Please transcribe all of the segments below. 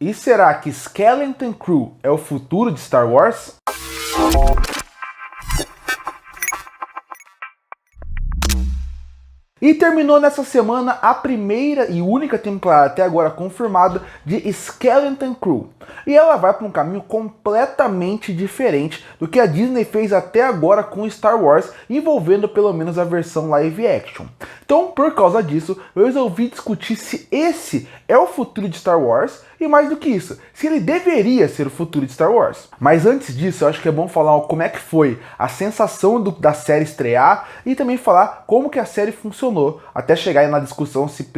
E será que Skeleton Crew é o futuro de Star Wars? E terminou nessa semana a primeira e única temporada até agora confirmada de Skeleton Crew. E ela vai para um caminho completamente diferente do que a Disney fez até agora com Star Wars, envolvendo pelo menos a versão live action. Então, por causa disso, eu resolvi discutir se esse é o futuro de Star Wars e, mais do que isso, se ele deveria ser o futuro de Star Wars. Mas antes disso, eu acho que é bom falar como é que foi a sensação da série estrear e também falar como que a série funcionou até chegar na discussão se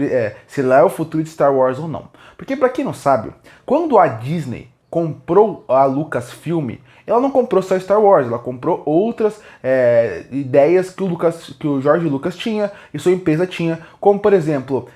ela é o futuro de Star Wars ou não. Porque, para quem não sabe, quando a Disney comprou a Lucasfilm, ela não comprou só Star Wars, ela comprou outras ideias que o George Lucas tinha e sua empresa tinha, como por exemplo,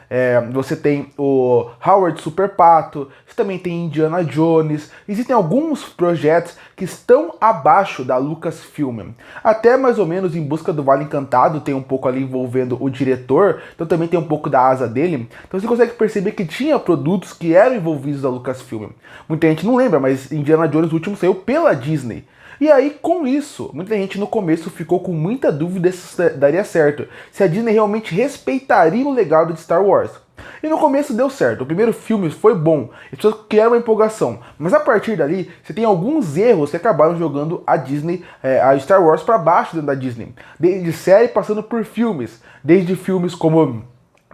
você tem o Howard Super Pato, você também tem Indiana Jones, existem alguns projetos que estão abaixo da Lucasfilm, até mais ou menos Em Busca do Vale Encantado tem um pouco ali envolvendo o diretor, então também tem um pouco da asa dele, então você consegue perceber que tinha produtos que eram envolvidos da Lucasfilm. Muita gente não lembra, mas Indiana Jones, o último, saiu pela Disney. E aí, com isso, muita gente no começo ficou com muita dúvida se daria certo, se a Disney realmente respeitaria o legado de Star Wars. E no começo deu certo, o primeiro filme foi bom, as pessoas criaram uma empolgação, mas a partir dali, você tem alguns erros que acabaram jogando a Disney, a Star Wars para baixo dentro da Disney. Desde série passando por filmes, desde filmes como...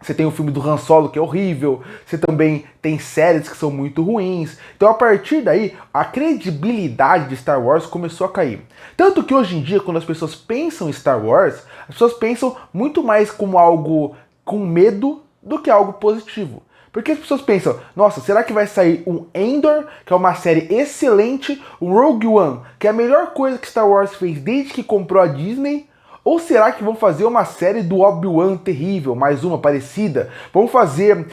Você tem o filme do Han Solo, que é horrível. Você também tem séries que são muito ruins. Então, a partir daí, a credibilidade de Star Wars começou a cair. Tanto que hoje em dia, quando as pessoas pensam em Star Wars, as pessoas pensam muito mais como algo com medo do que algo positivo. Porque as pessoas pensam, nossa, será que vai sair um Endor, que é uma série excelente, um Rogue One, que é a melhor coisa que Star Wars fez desde que comprou a Disney? Ou será que vão fazer uma série do Obi-Wan terrível, mais uma parecida? Vão fazer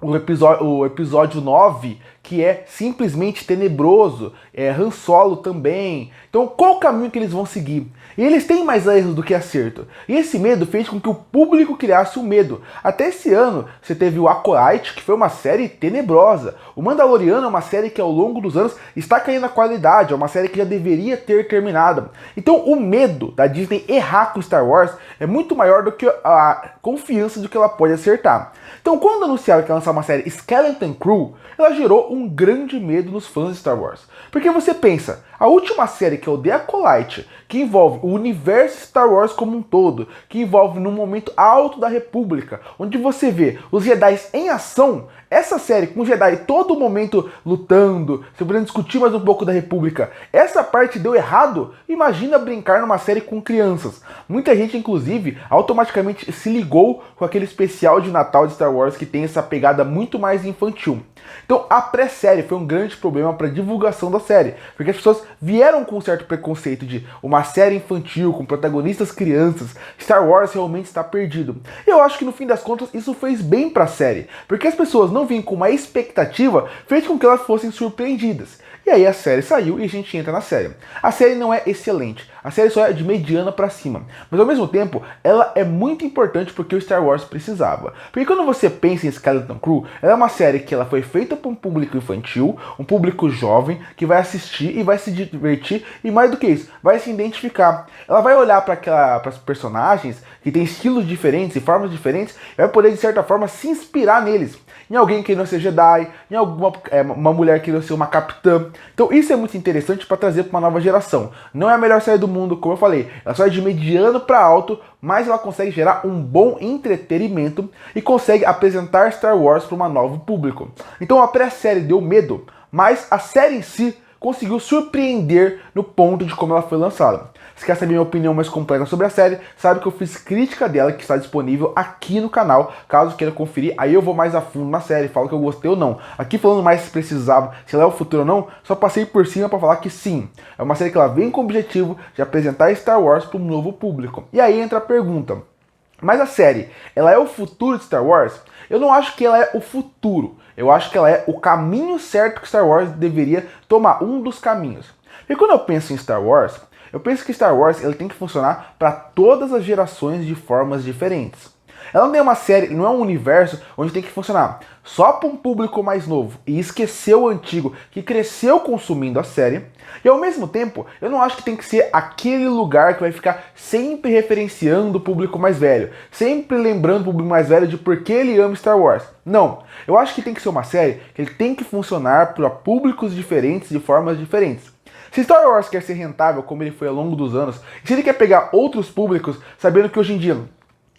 o episódio 9, que é simplesmente tenebroso, Han Solo também. Então qual o caminho que eles vão seguir? E eles têm mais erros do que acerto. E esse medo fez com que o público criasse o medo. Até esse ano, você teve o Acolyte, que foi uma série tenebrosa. O Mandaloriano é uma série que ao longo dos anos está caindo na qualidade, é uma série que já deveria ter terminado. Então o medo da Disney errar com Star Wars é muito maior do que a confiança de que ela pode acertar. Então quando anunciaram que ia lançar uma série Skeleton Crew, ela gerou um grande medo nos fãs de Star Wars. Porque você pensa, a última série, que é o The Acolyte, que envolve o universo Star Wars como um todo, que envolve num momento alto da República, onde você vê os Jedi em ação, essa série com os Jedi todo momento lutando, você podendo discutir mais um pouco da República, essa parte deu errado, imagina brincar numa série com crianças. Muita gente, inclusive, automaticamente se ligou com aquele especial de Natal de Star Wars que tem essa pegada muito mais infantil. Então a pré-série foi um grande problema para a divulgação da série, porque as pessoas vieram com um certo preconceito de uma série infantil com protagonistas crianças, Star Wars realmente está perdido. Eu acho que no fim das contas isso fez bem para a série, porque as pessoas não vinham com uma expectativa, fez com que elas fossem surpreendidas. E aí a série saiu e a gente entra na série. A série não é excelente, a série só é de mediana pra cima, mas ao mesmo tempo ela é muito importante porque o Star Wars precisava. Porque quando você pensa em Skeleton Crew, ela é uma série que ela foi feita para um público infantil, um público jovem, que vai assistir e vai se divertir e mais do que isso, vai se identificar. Ela vai olhar para os personagens que têm estilos diferentes e formas diferentes e vai poder de certa forma se inspirar neles. Em alguém querendo ser Jedi, em uma mulher querendo ser uma capitã. Então isso é muito interessante para trazer para uma nova geração. Não é a melhor série do mundo, como eu falei, ela só é de mediano para alto, mas ela consegue gerar um bom entretenimento e consegue apresentar Star Wars para um novo público. Então a pré-série deu medo, mas a série em si conseguiu surpreender no ponto de como ela foi lançada. Se quer saber minha opinião mais completa sobre a série, sabe que eu fiz crítica dela, que está disponível aqui no canal, caso queira conferir, aí eu vou mais a fundo na série, falo que eu gostei ou não. Aqui falando mais se precisava, se ela é o futuro ou não, só passei por cima para falar que sim. É uma série que ela vem com o objetivo de apresentar Star Wars para um novo público. E aí entra a pergunta, mas a série, ela é o futuro de Star Wars? Eu não acho que ela é o futuro, eu acho que ela é o caminho certo que Star Wars deveria tomar, um dos caminhos. E quando eu penso em Star Wars, eu penso que Star Wars ele tem que funcionar para todas as gerações de formas diferentes. Ela não é uma série, não é um universo onde tem que funcionar só para um público mais novo e esquecer o antigo que cresceu consumindo a série. E ao mesmo tempo, eu não acho que tem que ser aquele lugar que vai ficar sempre referenciando o público mais velho, sempre lembrando o público mais velho de por que ele ama Star Wars. Não, eu acho que tem que ser uma série que ele tem que funcionar para públicos diferentes, de formas diferentes. Se Star Wars quer ser rentável, como ele foi ao longo dos anos, e se ele quer pegar outros públicos, sabendo que hoje em dia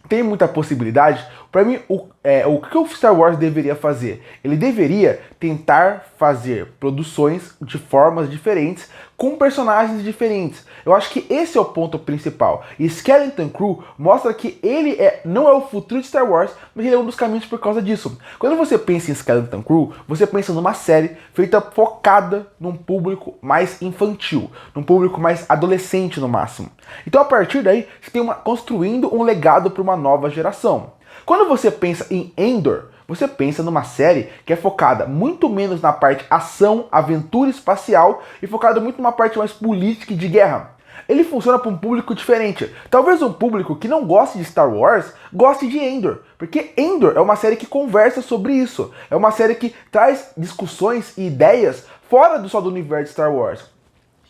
tem muita possibilidade, para mim, o que o Star Wars deveria fazer? Ele deveria tentar fazer produções de formas diferentes, com personagens diferentes. Eu acho que esse é o ponto principal. E Skeleton Crew mostra que ele não é o futuro de Star Wars, mas ele é um dos caminhos por causa disso. Quando você pensa em Skeleton Crew, você pensa numa série feita focada num público mais infantil, num público mais adolescente no máximo. Então a partir daí, você tem construindo um legado para uma nova geração. Quando você pensa em Endor, você pensa numa série que é focada muito menos na parte ação, aventura espacial e focada muito numa parte mais política e de guerra. Ele funciona para um público diferente. Talvez um público que não goste de Star Wars goste de Endor, porque Endor é uma série que conversa sobre isso. É uma série que traz discussões e ideias fora só do universo de Star Wars.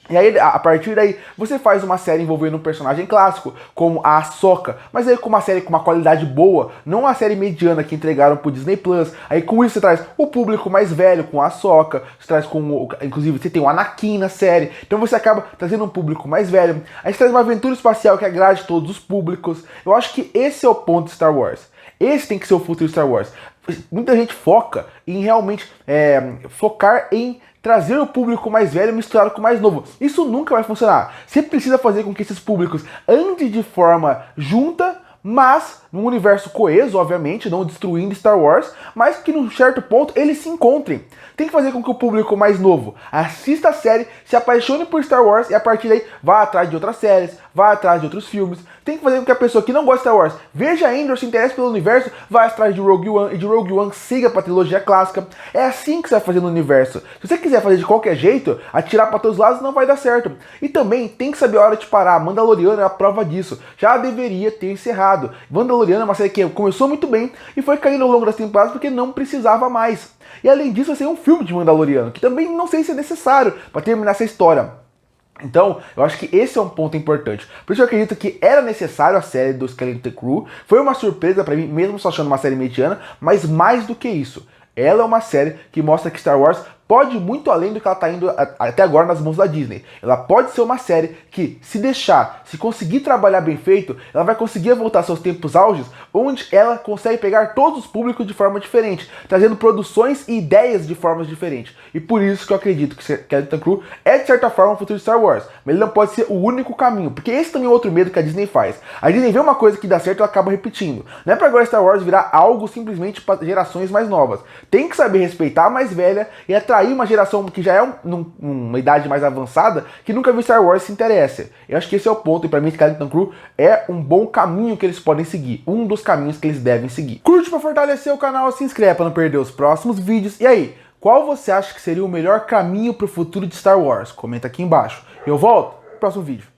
E aí, a partir daí, você faz uma série envolvendo um personagem clássico, como a Ahsoka, mas aí com uma série com uma qualidade boa, não uma série mediana que entregaram pro Disney Plus. Aí com isso você traz o público mais velho com a Ahsoka, você traz inclusive você tem o Anakin na série, então você acaba trazendo um público mais velho. Aí você traz uma aventura espacial que agrade todos os públicos. Eu acho que esse é o ponto de Star Wars. Esse tem que ser o futuro de Star Wars. Muita gente foca em realmente focar em trazer o público mais velho misturado com o mais novo. Isso nunca vai funcionar. Você precisa fazer com que esses públicos andem de forma junta, mas num universo coeso, obviamente, não destruindo Star Wars, mas que num certo ponto eles se encontrem. Tem que fazer com que o público mais novo assista a série, se apaixone por Star Wars e a partir daí vá atrás de outras séries, vá atrás de outros filmes. Tem que fazer com que a pessoa que não gosta de Star Wars veja Endor, se interesse pelo universo, vá atrás de Rogue One e de Rogue One siga pra trilogia clássica. É assim que você vai fazer no universo. Se você quiser fazer de qualquer jeito, atirar pra todos os lados não vai dar certo. E também tem que saber a hora de parar. Mandaloriano é a prova disso. Já deveria ter encerrado. Mandaloriano é uma série que começou muito bem e foi caindo ao longo das temporadas porque não precisava mais. E além disso, vai ser um filme de Mandaloriano, que também não sei se é necessário para terminar essa história. Então, eu acho que esse é um ponto importante. Por isso eu acredito que era necessário a série do Skeleton Crew. Foi uma surpresa pra mim, mesmo só achando uma série mediana, mas mais do que isso. Ela é uma série que mostra que Star Wars pode ir muito além do que ela está indo até agora nas mãos da Disney. Ela pode ser uma série que, se deixar, se conseguir trabalhar bem feito, ela vai conseguir voltar aos seus tempos auges, onde ela consegue pegar todos os públicos de forma diferente, trazendo produções e ideias de formas diferentes. E por isso que eu acredito que Skeleton Crew é, de certa forma, o futuro de Star Wars. Mas ele não pode ser o único caminho, porque esse também é outro medo que a Disney faz. A Disney vê uma coisa que dá certo e ela acaba repetindo. Não é pra agora Star Wars virar algo simplesmente para gerações mais novas. Tem que saber respeitar a mais velha e atrair uma geração que já é uma idade mais avançada, que nunca viu Star Wars se interessa. Eu acho que esse é o ponto, e pra mim Skeleton Crew é um bom caminho que eles podem seguir, um dos caminhos que eles devem seguir. Curte pra fortalecer o canal, se inscreve pra não perder os próximos vídeos. E aí, qual você acha que seria o melhor caminho pro futuro de Star Wars? Comenta aqui embaixo. Eu volto no próximo vídeo.